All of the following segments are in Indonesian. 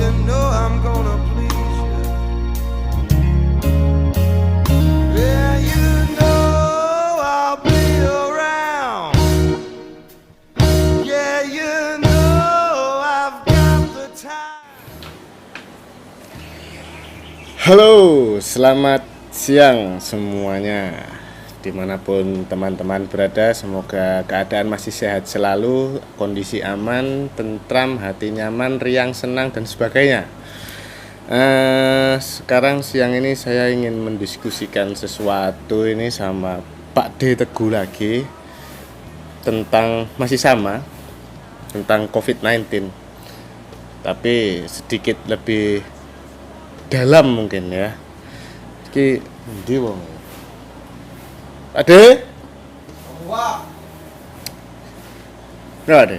you know I'm gonna please you. Yeah, you know I'll be around. Yeah, you know I've got the time. Halo, selamat siang semuanya. Dimanapun teman-teman berada, semoga keadaan masih sehat selalu, kondisi aman, tentram, hati nyaman, riang, senang, dan sebagainya. Sekarang siang ini saya ingin mendiskusikan sesuatu ini sama Pak D Teguh lagi tentang masih sama tentang COVID-19, tapi sedikit lebih dalam mungkin ya. Iki endi wong? Pak D? Wah, Enggak ada.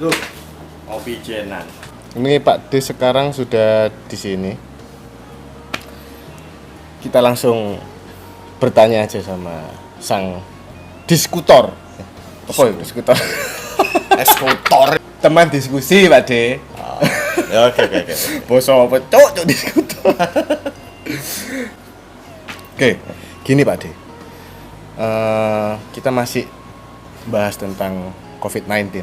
Loh, kopi jenan. Ini Pak D sekarang sudah di sini. Kita langsung bertanya aja sama sang diskutor. Apa itu diskutor? Eksekutor. Teman diskusi Pak D. Ya, oke. Bos apa cok diskutor. Oke, gini Pak D. Kita masih bahas tentang COVID-19.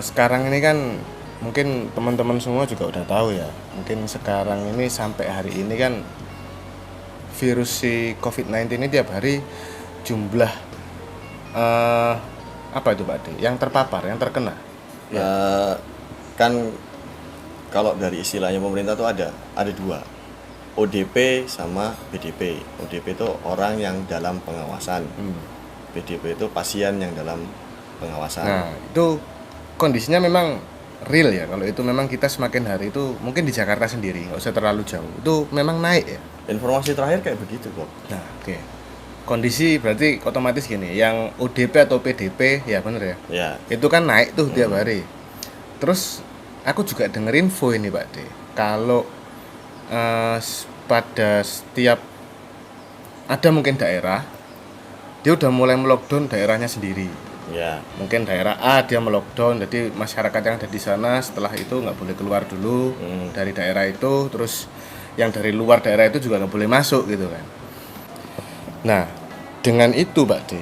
Sekarang ini kan mungkin teman-teman semua juga udah tahu ya. Mungkin sekarang ini sampai hari ini kan virus si COVID-19 ini tiap hari jumlah apa itu Pak D? Yang terpapar, yang terkena. Ya, kan kalau dari istilahnya pemerintah tuh ada dua, ODP sama BDP. ODP itu orang yang dalam pengawasan, BDP itu pasien yang dalam pengawasan. Nah, itu kondisinya memang real ya. Kalau itu memang kita semakin hari itu mungkin di Jakarta sendiri, nggak usah terlalu jauh. Itu memang naik ya. Informasi terakhir kayak begitu kok. Nah, oke. Kondisi berarti otomatis gini, yang ODP atau PDP ya bener ya. Ya, Itu kan naik tuh tiap hari. Terus aku juga denger info ini Pak D. Kalau pada setiap ada mungkin daerah dia udah mulai melockdown daerahnya sendiri. ya. Mungkin daerah A dia melockdown, jadi masyarakat yang ada di sana setelah itu nggak boleh keluar dulu dari daerah itu. Terus yang dari luar daerah itu juga nggak boleh masuk gitu kan. Nah, dengan itu Pak D,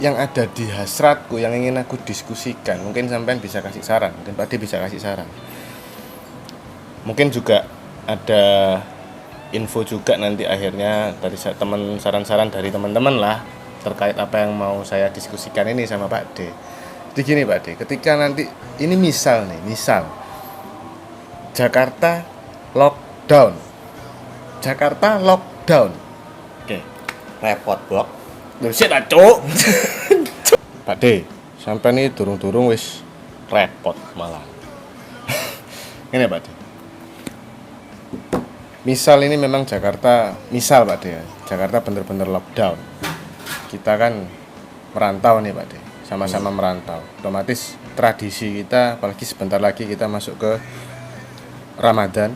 yang ada di hasratku yang ingin aku diskusikan, mungkin sampean bisa kasih saran, mungkin Pak D bisa kasih saran. Mungkin juga ada info juga nanti akhirnya dari teman, saran-saran dari teman-teman lah terkait apa yang mau saya diskusikan ini sama Pak D. Jadi gini Pak D, ketika nanti ini misal Jakarta lockdown. Oke. Repot, Bok. Lho sik ta, Cuk. Pak D, sampai nih durung-durung wis repot malah. Ini Pak D. Misal ini memang Jakarta, misal Pak D ya, Jakarta bener-bener lockdown. Kita kan merantau nih Pak D, sama-sama merantau. Otomatis tradisi kita, apalagi sebentar lagi kita masuk ke Ramadan,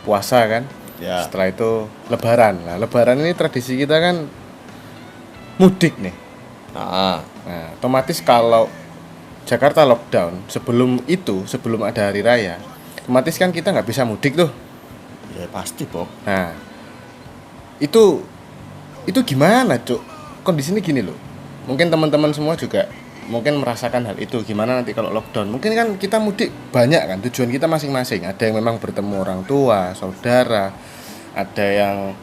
puasa kan. Ya. Setelah itu Lebaran. Nah, Lebaran ini tradisi kita kan mudik nih. Nah, Nah, otomatis kalau Jakarta lockdown, sebelum ada hari raya, otomatis kan kita nggak bisa mudik tuh. ya pasti, Bok. Nah, itu gimana, Cuk? Kondisinya gini loh. Mungkin teman-teman semua juga mungkin merasakan hal itu. Gimana nanti kalau lockdown? Mungkin kan kita mudik banyak kan, tujuan kita masing-masing. Ada yang memang bertemu orang tua, saudara, ada yang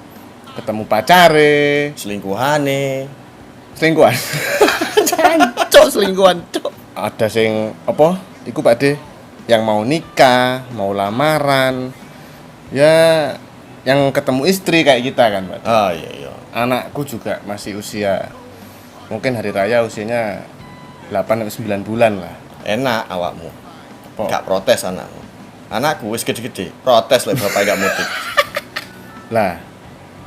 ketemu pacare, Selingkuhane. selingkuhan. Jancuk selingkuhan, Cuk. Ada sing apa? Iku Pak D, yang mau nikah, mau lamaran. Ya, yang ketemu istri kayak kita kan, Pak D. Ah, iya. Anakku juga masih usia mungkin hari raya usianya 8-9 bulan lah. Enak awakmu. Apa? Gak protes anakmu. Anakku wis gede-gede, protes lah bapak gak mudik. Lah,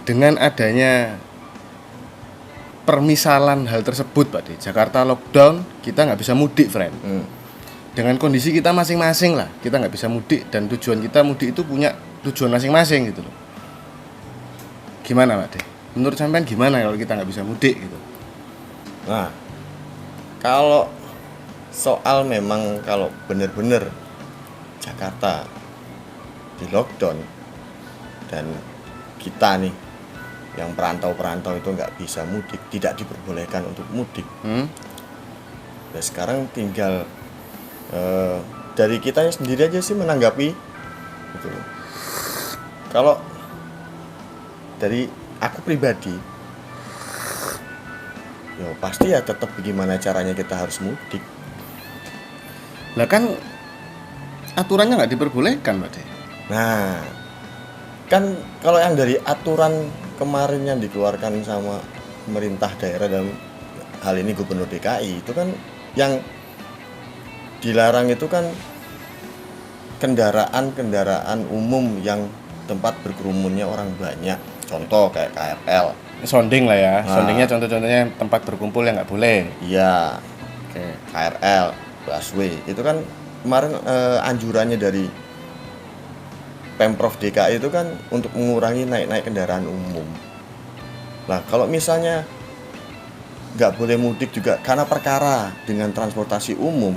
dengan adanya permisalan hal tersebut Pak D, Jakarta lockdown, kita nggak bisa mudik, friend. Dengan kondisi kita masing-masing lah, kita nggak bisa mudik dan tujuan kita mudik itu punya tujuan masing-masing gitu loh. Gimana Pak D? Menurut sampean gimana kalau kita nggak bisa mudik gitu? Nah, kalau soal memang kalau bener-bener Jakarta di lockdown dan kita nih yang perantau-perantau itu nggak bisa mudik, tidak diperbolehkan untuk mudik. Nah, sekarang tinggal dari kitanya sendiri aja sih menanggapi gitu loh. Kalau dari aku pribadi, ya pasti ya tetap gimana caranya kita harus mudik. Lah kan aturannya nggak diperbolehkan, Pak De. Nah, kan kalau yang dari aturan kemarin yang dikeluarkan sama pemerintah daerah dalam hal ini Gubernur DKI itu kan yang dilarang itu kan kendaraan-kendaraan umum yang tempat berkerumunnya orang banyak. Contoh kayak KRL. Sounding lah ya. Nah. Soundingnya contoh-contohnya tempat berkumpul yang nggak boleh. Iya, Oke. KRL, busway. Itu kan kemarin anjurannya dari Pemprov DKI itu kan untuk mengurangi naik-naik kendaraan umum. Nah, kalau misalnya nggak boleh mudik juga karena perkara dengan transportasi umum,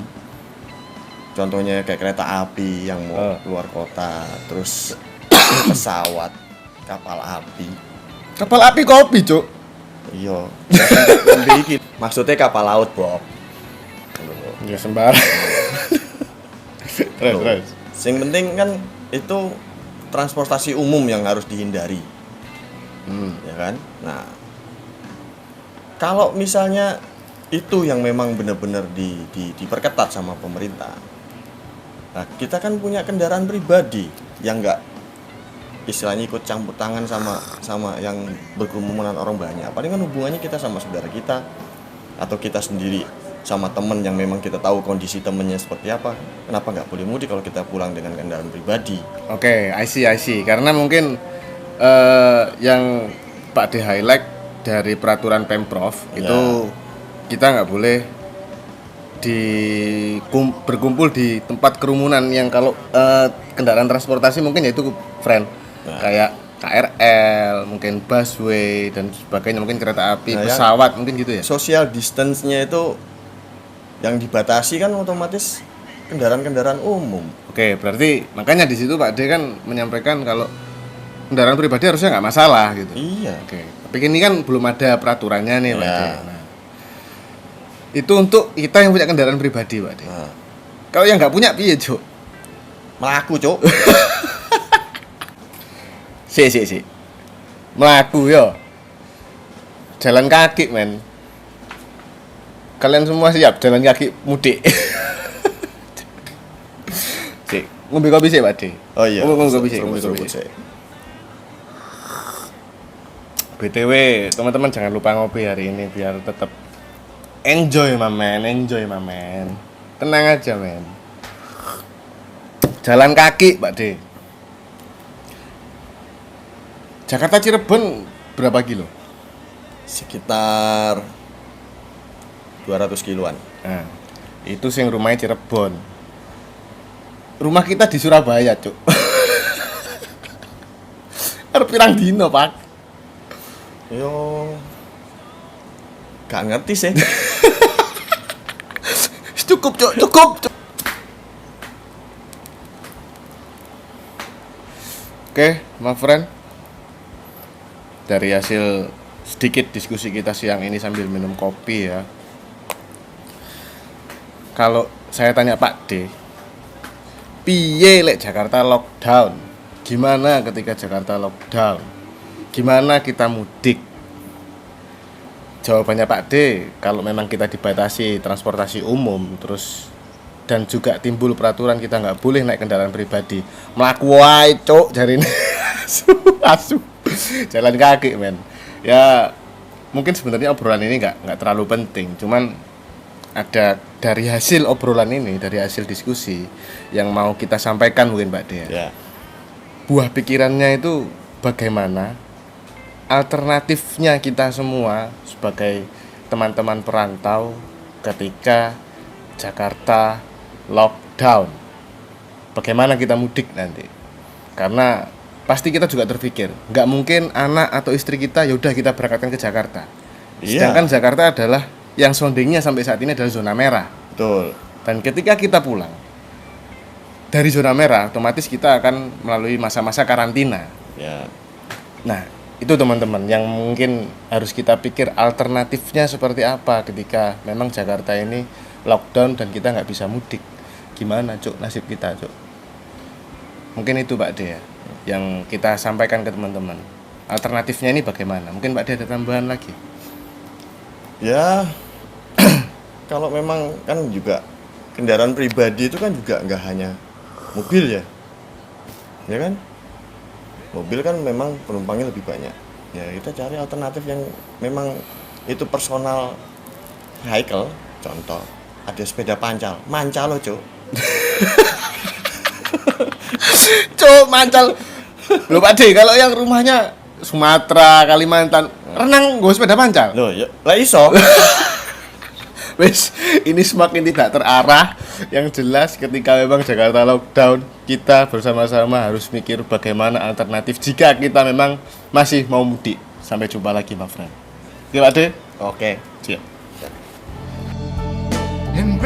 contohnya kayak kereta api yang mau keluar kota, terus pesawat, kapal api. Kapal api kopi, Cuk. Iya, maksudnya kapal laut, Bob. Ya sembarang. Terus. Yang penting kan itu transportasi umum yang harus dihindari, ya kan? Nah, kalau misalnya itu yang memang benar-benar diperketat sama pemerintah, nah kita kan punya kendaraan pribadi yang nggak istilahnya ikut campur tangan sama yang berkerumunan orang banyak. Paling kan hubungannya kita sama saudara kita atau kita sendiri sama temen yang memang kita tahu kondisi temennya seperti apa. Kenapa nggak boleh mudik kalau kita pulang dengan kendaraan pribadi? Oke, I see. Karena mungkin yang Pak D highlight dari peraturan Pemprov itu kita nggak boleh berkumpul di tempat kerumunan yang kalau kendaraan transportasi mungkin yaitu kayak KRL, mungkin busway dan sebagainya, mungkin kereta api, pesawat mungkin gitu ya. Social distance-nya itu yang dibatasi kan otomatis kendaraan-kendaraan umum. Oke, berarti makanya di situ Pak D kan menyampaikan kalau kendaraan pribadi harusnya nggak masalah gitu. Iya. Oke, tapi ini kan belum ada peraturannya nih Pak D. Ya. Nah, itu untuk kita yang punya kendaraan pribadi Pak D. Nah, Kalau yang nggak punya piye, Cuk? melaku, Cuk. Si. Melaku yo. Jalan kaki, men. Kalian semua siap jalan kaki mudik? Si, ngombe kopi sih, Pak D. Oh iya. Ngombe kopi sih. BTW, teman-teman jangan lupa ngopi hari ini biar tetap enjoy, mamen. Tenang aja, men. Jalan kaki, Pak D. Jakarta Cirebon berapa kilo? Sekitar 200 kiloan. Nah, itu sing rumahnya Cirebon. Rumah kita di Surabaya, Cuk. Arep pirang dino, Pak? Yo, gak ngerti sih. Cukup, Cuk. Oke, my friend. Dari hasil sedikit diskusi kita siang ini sambil minum kopi ya. Kalau saya tanya Pak D, piye lek Jakarta lockdown? Gimana ketika Jakarta lockdown? Gimana kita mudik? Jawabannya Pak D, kalau memang kita dibatasi transportasi umum terus dan juga timbul peraturan kita nggak boleh naik kendaraan pribadi, mlaku wae, Cuk, jarine. Asu. Jalan kaki, men. Ya, mungkin sebenarnya obrolan ini nggak terlalu penting, cuman ada dari hasil obrolan ini, dari hasil diskusi yang mau kita sampaikan mungkin Pak D ya. Buah pikirannya itu bagaimana alternatifnya kita semua sebagai teman-teman perantau ketika Jakarta lockdown. Bagaimana kita mudik nanti? Karena pasti kita juga terpikir, nggak mungkin anak atau istri kita yaudah kita berangkatkan ke Jakarta. Sedangkan Jakarta adalah yang soundingnya sampai saat ini adalah zona merah. Betul. Dan ketika kita pulang dari zona merah, otomatis kita akan melalui masa-masa karantina. Ya. Nah, itu teman-teman yang mungkin harus kita pikir alternatifnya seperti apa ketika memang Jakarta ini lockdown dan kita nggak bisa mudik. Gimana, Cuk, nasib kita, Cuk? Mungkin itu Pak De ya, yang kita sampaikan ke teman-teman. Alternatifnya ini bagaimana? Mungkin Pak De ada tambahan lagi? Ya, kalau memang kan juga kendaraan pribadi itu kan juga nggak hanya mobil ya, ya kan? Mobil kan memang penumpangnya lebih banyak. Ya kita cari alternatif yang memang itu personal vehicle. Contoh, ada sepeda pancal, mancal loh Cuk. Cuk, mancal. Loh Pak De, kalau yang rumahnya Sumatera, Kalimantan, renang gue sepeda pancal. Loh ya, lah iso. Wes, ini semakin tidak terarah. Yang jelas ketika memang Jakarta lockdown, kita bersama-sama harus mikir bagaimana alternatif jika kita memang masih mau mudik. Sampai jumpa lagi, my friend. Oke, Pak De? Oke. Siap. And